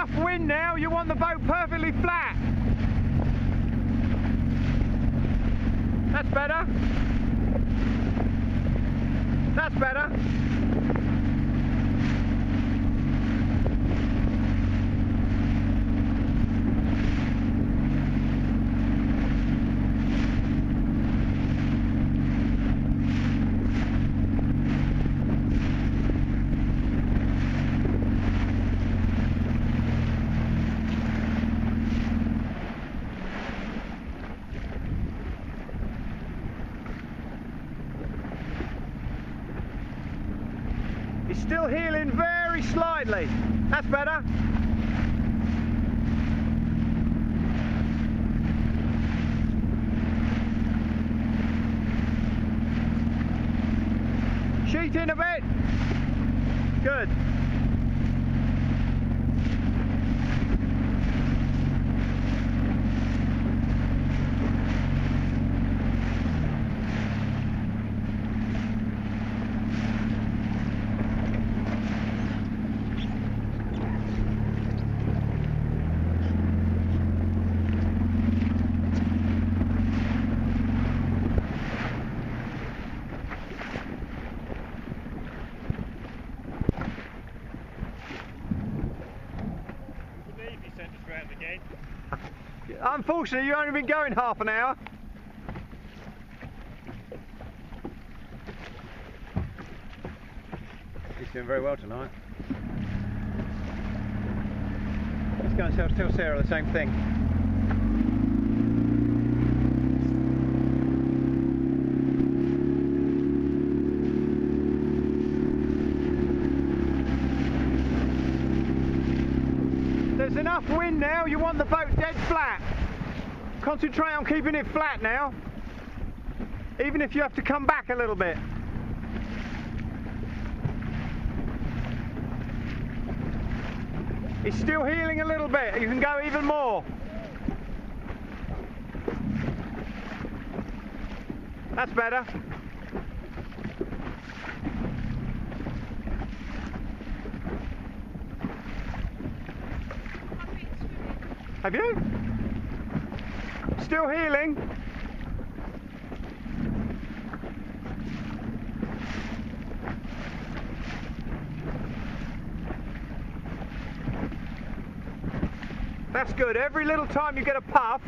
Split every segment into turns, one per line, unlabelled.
enough wind now, you want the boat perfectly flat. That's better. That's better. It's still heeling very slightly. That's better. Sheet in a bit. Good. Unfortunately, you've only been going half an hour. He's doing very well tonight. Let's go and tell Sarah the same thing. There's enough wind now, you want the boat dead flat. Concentrate on keeping it flat now, even if you have to come back a little bit. It's still heeling a little bit, you can go even more. That's better. Have you? Still heeling. That's good. Every little time you get a puff,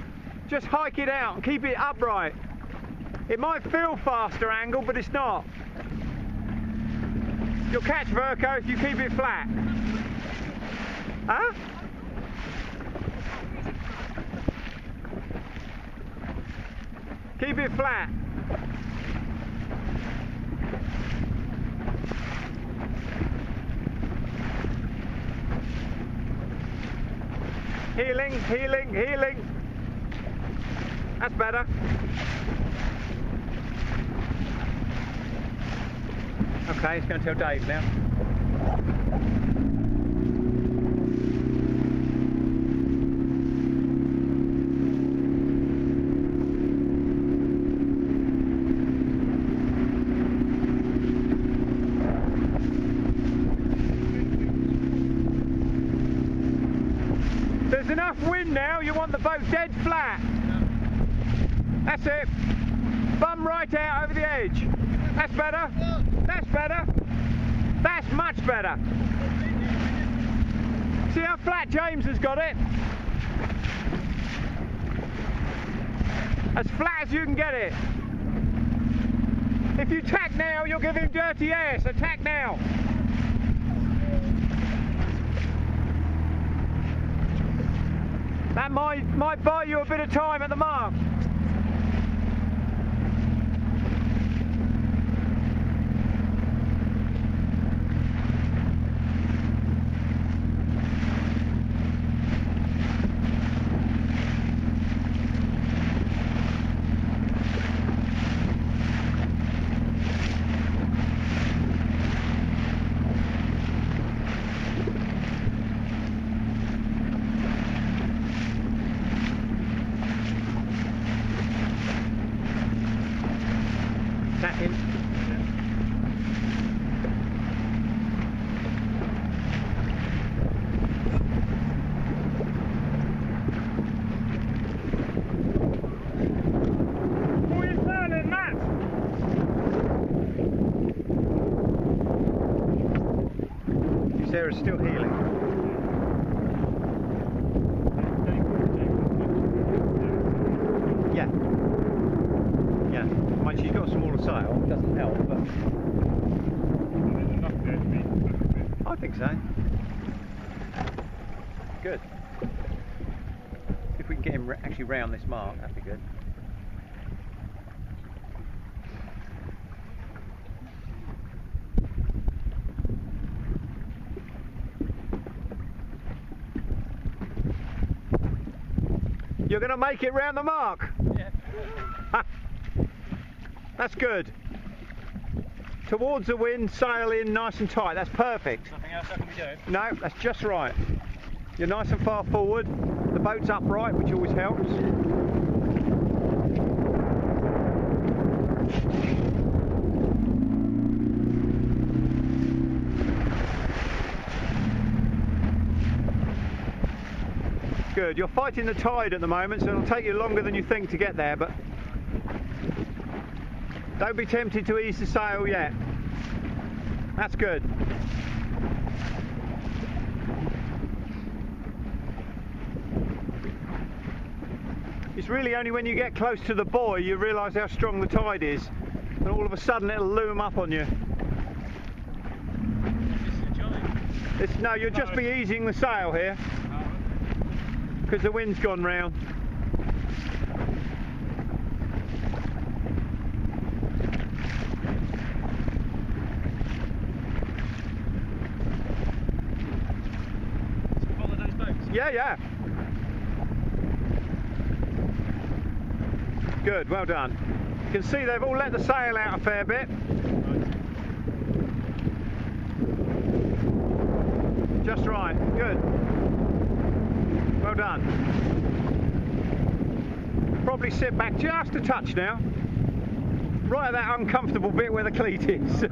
just hike it out and keep it upright. It might feel faster angle, but it's not. You'll catch Verco if you keep it flat. Huh? Keep it flat. Heeling, heeling, heeling. That's better. Okay, it's going to tell Dave now. There's enough wind now, you want the boat dead flat. That's it. Bum right out over the edge. That's better. That's better. That's much better. See how flat James has got it? As flat as you can get it. If you tack now, you'll give him dirty air, so tack now. That might buy you a bit of time at the mark. Tack him. is still healing. Yeah. Yeah. I mean, she's got a smaller sail, it doesn't help, but... I think so. Good. If we can get him actually round this mark, that'd be good. You're going to make it round the mark? Yeah. That's good. Towards the wind, sail in nice and tight. That's perfect.
Nothing else I can be doing?
No, that's just right. You're nice and far forward. The boat's upright, which always helps. Good. You're fighting the tide at the moment, so it'll take you longer than you think to get there, but don't be tempted to ease the sail yet. That's good. It's really only when you get close to the buoy you realise how strong the tide is, and all of a sudden it'll loom up on you. No, you'll just be easing the sail here, because the wind's gone round.
Follow those boats?
Yeah, yeah. Good, well done. You can see they've all let the sail out a fair bit. Just right, good. Well done. Probably sit back just a touch now. Right at that uncomfortable bit where the cleat is.